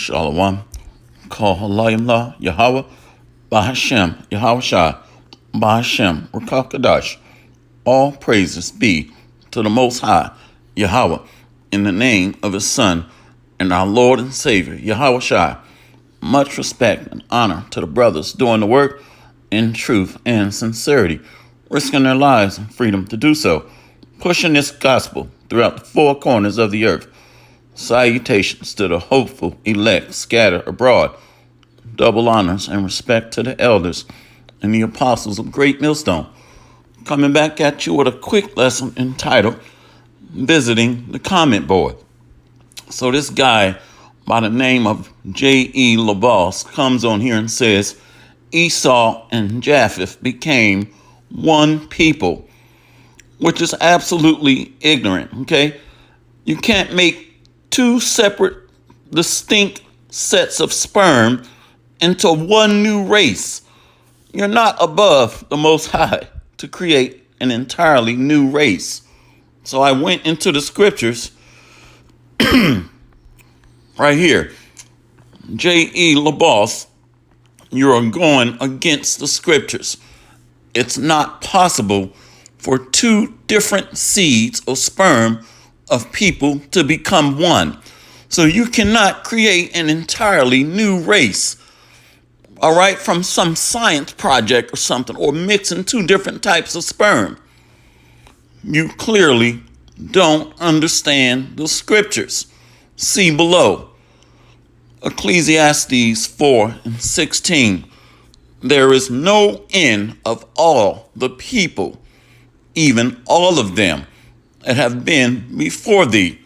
Shalom. Call Halayim La Yahweh Bahashem Yahweh Shai Bahashem Rakakadash. All praises be to the Most High Yahweh in the name of His Son and our Lord and Savior Yahweh Shai. Much respect and honor to the brothers doing the work in truth and sincerity, risking their lives and freedom to do so, pushing this gospel throughout the four corners of the earth. Salutations to the hopeful elect scattered abroad. Double honors and respect to the elders and the apostles of Great Millstone. Coming back at you with a quick lesson entitled Visiting the Comment Board. So this guy by the name of J.E. Moreover comes on here and says Esau and Japheth became one people, which is absolutely ignorant, okay? You can't make two separate, distinct sets of sperm into one new race. You're not above the Most High to create an entirely new race. So I went into the scriptures right here. J.E. Moreover, you are going against the scriptures. It's not possible for two different seeds or sperm of people to become one. So you cannot create an entirely new race, all right, from some science project or something, or mixing two different types of sperm. You clearly don't understand the scriptures. See below. Ecclesiastes 4:16. There is no end of all the people, even all of them that have been before thee.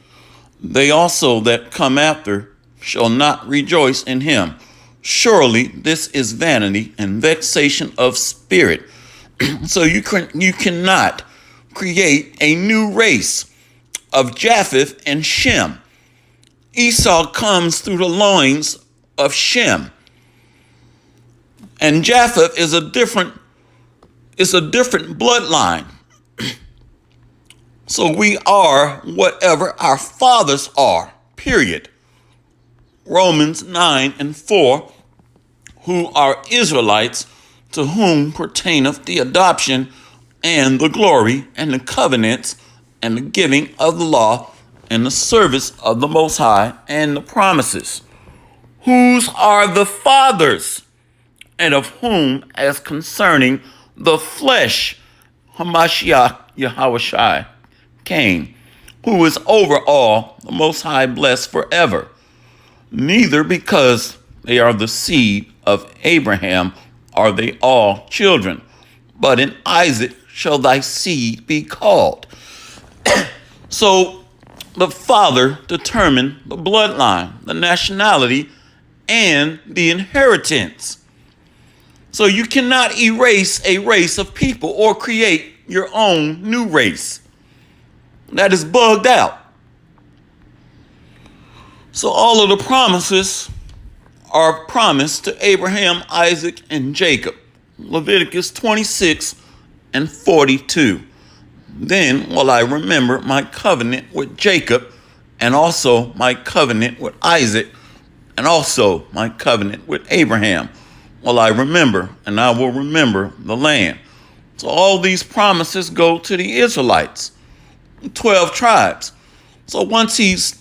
They also that come after shall not rejoice in him. Surely this is vanity and vexation of spirit. So you cannot create a new race of Japheth and Shem. Esau comes through the loins of Shem. And Japheth is a different bloodline. So we are whatever our fathers are, period. Romans 9:4, who are Israelites, to whom pertaineth the adoption and the glory and the covenants and the giving of the law and the service of the Most High and the promises. Whose are the fathers, and of whom, as concerning the flesh, Hamashiach Yahweh Shai came, who is over all, the Most High blessed forever. Neither because they are the seed of Abraham are they all children, but in Isaac shall thy seed be called. So the father determined the bloodline, the nationality, and the inheritance. So you cannot erase a race of people or create your own new race. That is bugged out. So all of the promises are promised to Abraham, Isaac, and Jacob. Leviticus 26:42. Then will I remember my covenant with Jacob, and also my covenant with Isaac, and also my covenant with Abraham. Will I remember, and I will remember the land. So all these promises go to the Israelites, 12 tribes. So once he's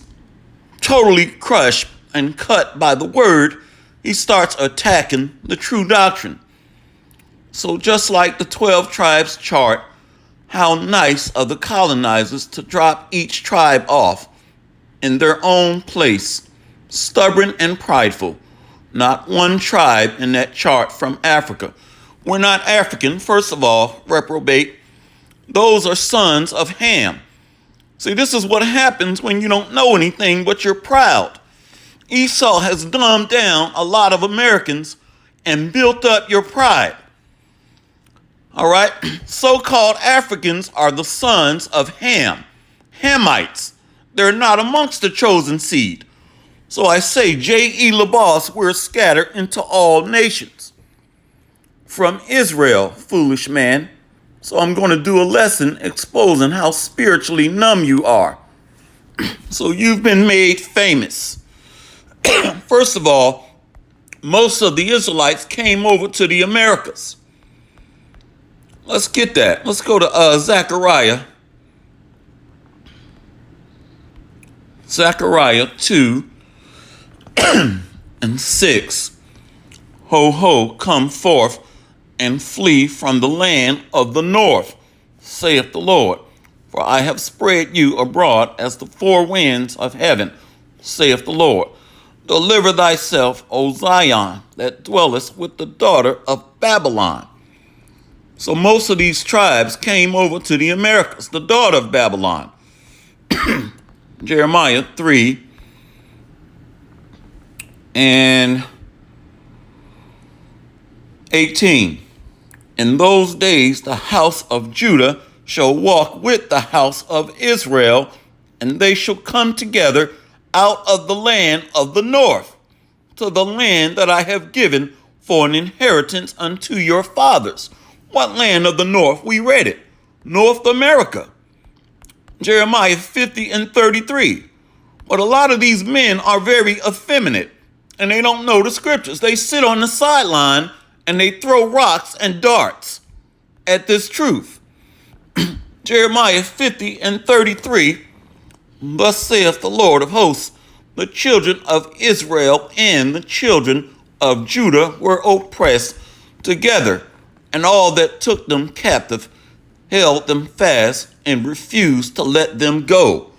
totally crushed and cut by the word, he starts attacking the true doctrine. So just like the 12 tribes chart, how nice of the colonizers to drop each tribe off in their own place, stubborn and prideful. Not one tribe in that chart from Africa. We're not African, first of all, reprobate. Those are sons of Ham. See, this is what happens when you don't know anything, but you're proud. Esau has dumbed down a lot of Americans and built up your pride. All right? So-called Africans are the sons of Ham. Hamites. They're not amongst the chosen seed. So I say, J.E. Moreover, we're scattered into all nations. From Israel, foolish man. So I'm going to do a lesson exposing how spiritually numb you are. So you've been made famous First of all, most of the Israelites came over to the Americas. Let's get that. Let's go to Zechariah. Zechariah 2 and 6. Ho, ho, come forth and flee from the land of the north, saith the Lord. For I have spread you abroad as the four winds of heaven, saith the Lord. Deliver thyself, O Zion, that dwellest with the daughter of Babylon. So most of these tribes came over to the Americas, the daughter of Babylon. Jeremiah 3 and 18. In those days the house of Judah shall walk with the house of Israel, and they shall come together out of the land of the north, to the land that I have given for an inheritance unto your fathers. What land of the north? We read it. North America. Jeremiah 50 and 33. But a lot of these men are very effeminate, and they don't know the scriptures. They sit on the sideline and they throw rocks and darts at this truth. Jeremiah 50 and 33. Thus saith the Lord of hosts, the children of Israel and the children of Judah were oppressed together, and all that took them captive held them fast and refused to let them go.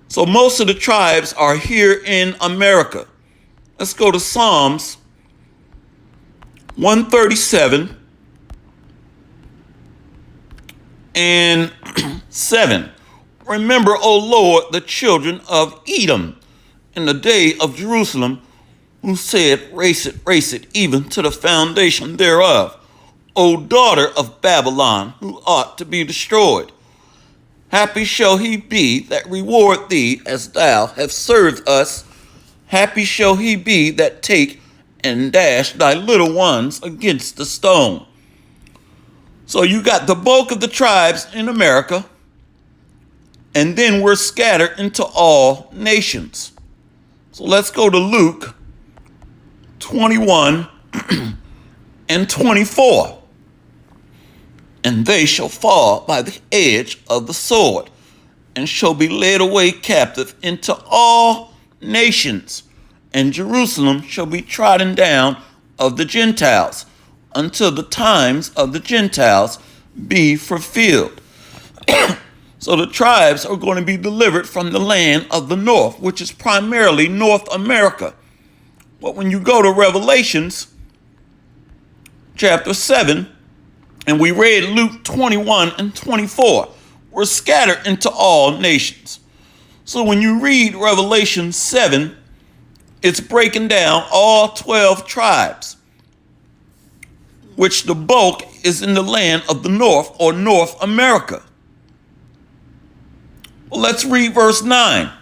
So most of the tribes are here in America. Let's go to Psalms 137 and 7. Remember, O Lord, the children of Edom in the day of Jerusalem, who said, race it, even to the foundation thereof. O daughter of Babylon, who ought to be destroyed. Happy shall he be that reward thee as thou hast served us. Happy shall he be that take and dash thy little ones against the stone. So you got the bulk of the tribes in America, and then we're scattered into all nations. So let's go to Luke 21 and 24. And they shall fall by the edge of the sword, and shall be led away captive into all nations, and Jerusalem shall be trodden down of the Gentiles, until the times of the Gentiles be fulfilled. So the tribes are going to be delivered from the land of the north, which is primarily North America. But when you go to Revelations chapter 7, and we read Luke 21 and 24, we're scattered into all nations. So when you read Revelation 7, it's breaking down all 12 tribes, which the bulk is in the land of the north, or North America. Well, let's read verse 9.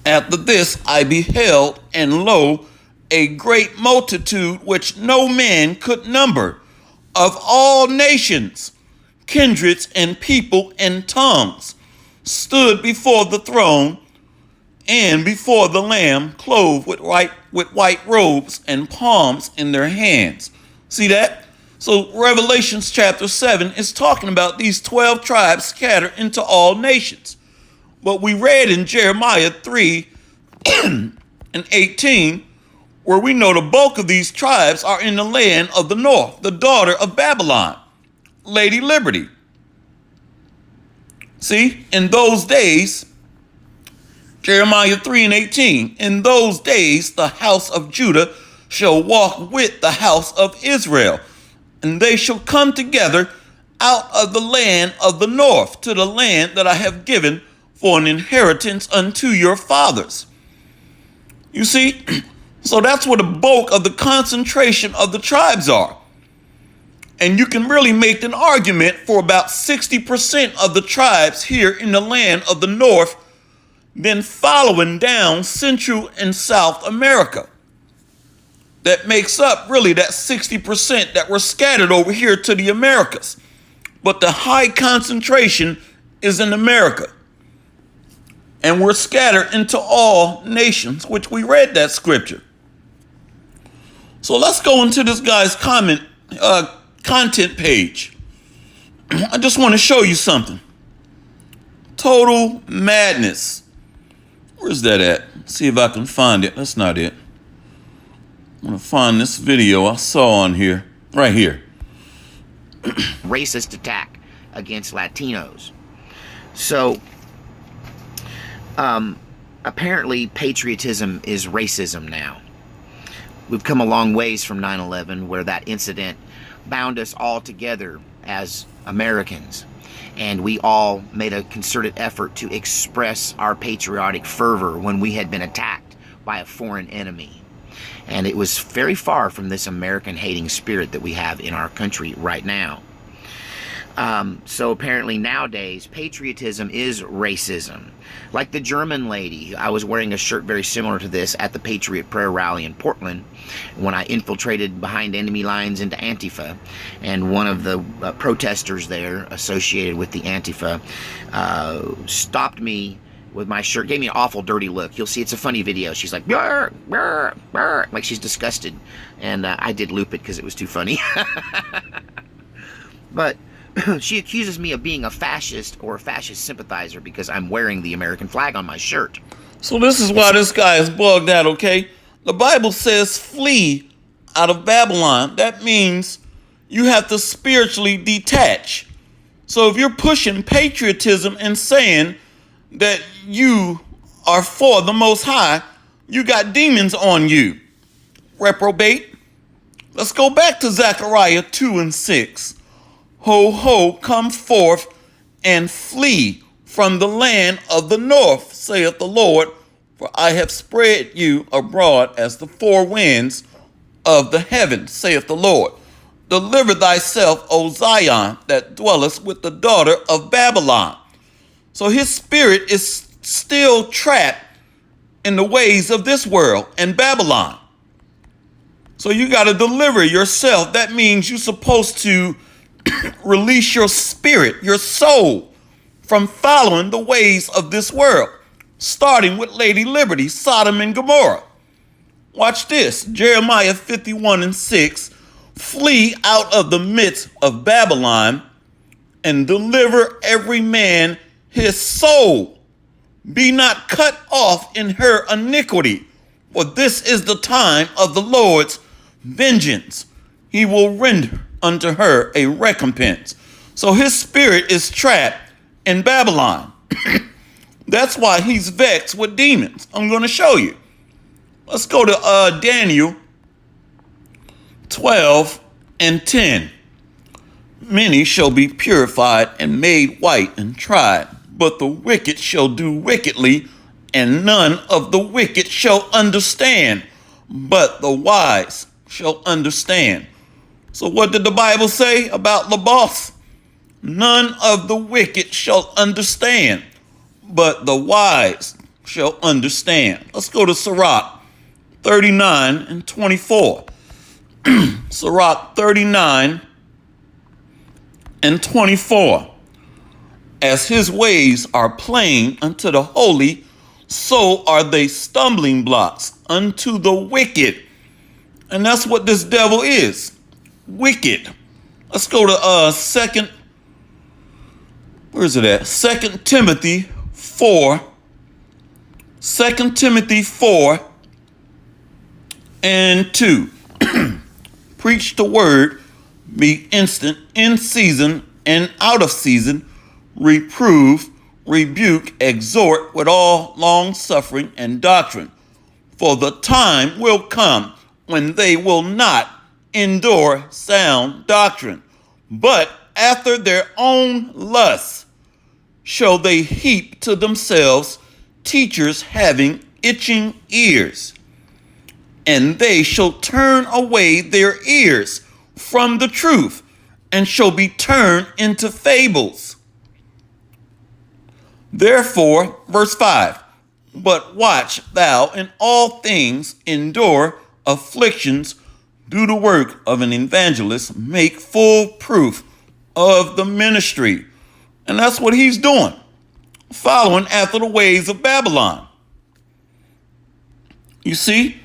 After this I beheld, and lo, a great multitude which no man could number, of all nations, kindreds, and people, and tongues, stood before the throne and before the Lamb, clothed with white robes and palms in their hands. See that? So Revelations chapter 7 is talking about these 12 tribes scattered into all nations. But we read in Jeremiah 3 and 18, where we know the bulk of these tribes are in the land of the north, the daughter of Babylon, Lady Liberty. See, in those days, Jeremiah 3 and 18, in those days the house of Judah shall walk with the house of Israel, and they shall come together out of the land of the north to the land that I have given for an inheritance unto your fathers. You see, so that's where the bulk of the concentration of the tribes are. And you can really make an argument for about 60% of the tribes here in the land of the north, then following down Central and South America. That makes up really that 60% that were scattered over here to the Americas. But the high concentration is in America. and were scattered into all nations, which we read that scripture. So let's go into this guy's content page. I just want to show you something. Total madness. Where's that at? See if I can find it. That's not it. I'm going to find this video I saw on here. Right here. Racist attack against Latinos. So, apparently patriotism is racism now. We've come a long ways from 9/11, where that incident bound us all together as Americans. And we all made a concerted effort to express our patriotic fervor when we had been attacked by a foreign enemy. And it was very far from this American-hating spirit that we have in our country right now. So apparently nowadays, patriotism is racism. Like the German lady, I was wearing a shirt very similar to this at the Patriot Prayer Rally in Portland when I infiltrated behind enemy lines into Antifa. And one of the protesters there associated with the Antifa stopped me with my shirt, gave me an awful dirty look. You'll see, it's a funny video. She's like, "Brr, brr, brr," like she's disgusted. And I did loop it because it was too funny. But she accuses me of being a fascist or a fascist sympathizer because I'm wearing the American flag on my shirt. So this is why this guy is bugged out, okay? The Bible says flee out of Babylon. That means you have to spiritually detach. So if you're pushing patriotism and saying that you are for the Most High, you got demons on you. Reprobate. Let's go back to Zechariah 2:6. Ho, ho, come forth and flee from the land of the north, saith the Lord, for I have spread you abroad as the four winds of the heaven, saith the Lord. Deliver thyself, O Zion, that dwellest with the daughter of Babylon. So his spirit is still trapped in the ways of this world and Babylon. So you got to deliver yourself. That means you're supposed to release your spirit, your soul, from following the ways of this world, starting with Lady Liberty, Sodom and Gomorrah. Watch this, Jeremiah 51:6. Flee out of the midst of Babylon and deliver every man his soul. Be not cut off in her iniquity, for this is the time of the Lord's vengeance. He will render unto her a recompense. So his spirit is trapped in Babylon. That's why he's vexed with demons. I'm going to show you. Let's go to Daniel 12:10. Many shall be purified and made white and tried, but the wicked shall do wickedly, and none of the wicked shall understand, but the wise shall understand. So what did the Bible say about the boss? None of the wicked shall understand, but the wise shall understand. Let's go to Sirach 39:24. Sirach 39:24. As his ways are plain unto the holy, so are they stumbling blocks unto the wicked. And that's what this devil is. Wicked. Let's go to second. Where's it at? 2 Timothy 4. 2 Timothy 4:2. Preach the word, be instant, in season and out of season, reprove, rebuke, exhort with all long suffering and doctrine. For the time will come when they will not endure sound doctrine, but after their own lusts shall they heap to themselves teachers having itching ears, and they shall turn away their ears from the truth, and shall be turned into fables. Therefore, verse 5, but watch thou in all things, endure afflictions, do the work of an evangelist, make full proof of the ministry. And that's what he's doing. following after the ways of Babylon. You see?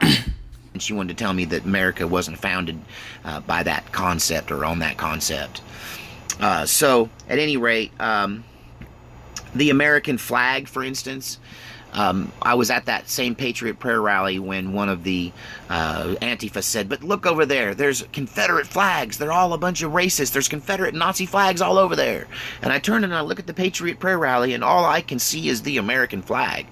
And she wanted to tell me that America wasn't founded by that concept or on that concept. So, at any rate, the American flag, for instance, I was at that same Patriot prayer rally when one of the Antifa said, but look over there, there's Confederate flags, they're all a bunch of racists, there's Confederate Nazi flags all over there. And I turn and I look at the Patriot prayer rally and all I can see is the American flag.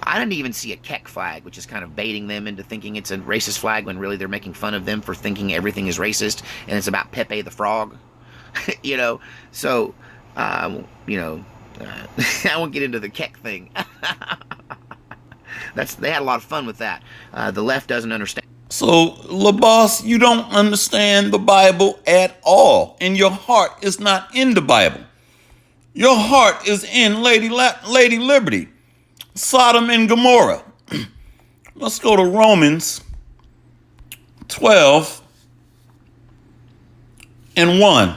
I didn't even see a Keck flag, which is kind of baiting them into thinking it's a racist flag when really they're making fun of them for thinking everything is racist and it's about Pepe the Frog. You know, so, you know, I won't get into the Keck thing. They had a lot of fun with that. The left doesn't understand. So, LaBoss, you don't understand the Bible at all, and your heart is not in the Bible. Your heart is in Lady Liberty, Sodom and Gomorrah. Let's go to Romans 12:1.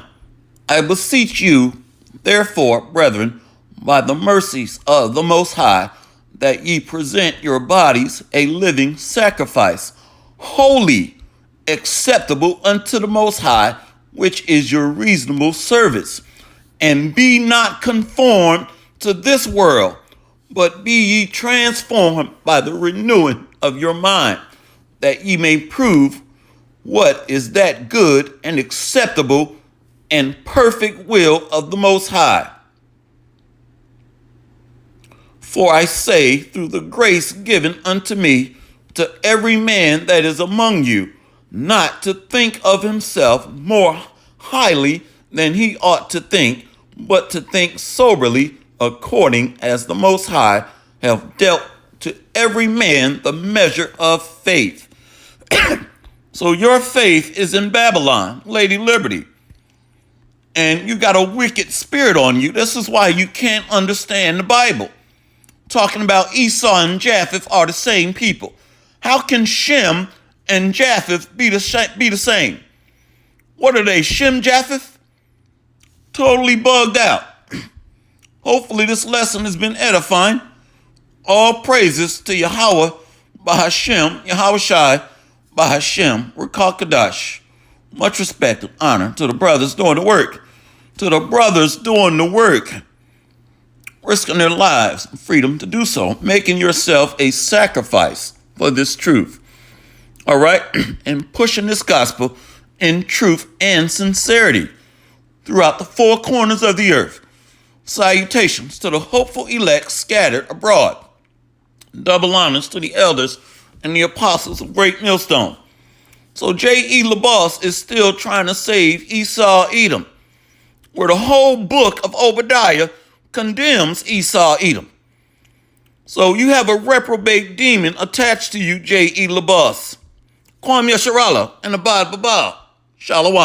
I beseech you, therefore, brethren, by the mercies of the Most High, that ye present your bodies a living sacrifice, holy, acceptable unto the Most High, which is your reasonable service. And be not conformed to this world, but be ye transformed by the renewing of your mind, that ye may prove what is that good and acceptable and perfect will of the Most High. For I say, through the grace given unto me, to every man that is among you, not to think of himself more highly than he ought to think, but to think soberly, according as the Most High have dealt to every man the measure of faith. So your faith is in Babylon, Lady Liberty. And you got a wicked spirit on you. This is why you can't understand the Bible. Talking about Esau and Japheth are the same people. How can Shem and Japheth be the same? What are they, Shem, Japheth? Totally bugged out. Hopefully this lesson has been edifying. All praises to Yahweh, Bahashem, Yahweh Shai, Bahashem, Rakakadash. Much respect and honor to the brothers doing the work. To the brothers doing the work. Risking their lives and freedom to do so. Making yourself a sacrifice for this truth. All right? And pushing this gospel in truth and sincerity throughout the four corners of the earth. Salutations to the hopeful elect scattered abroad. Double honors to the elders and the apostles of Great Millstone. So J.E. LaBoss is still trying to save Esau Edom, where the whole book of Obadiah condemns Esau Edom. So you have a reprobate demon attached to you, J.E. LaBoss. Kwam Yasharallah and Abad Babal. Shalom.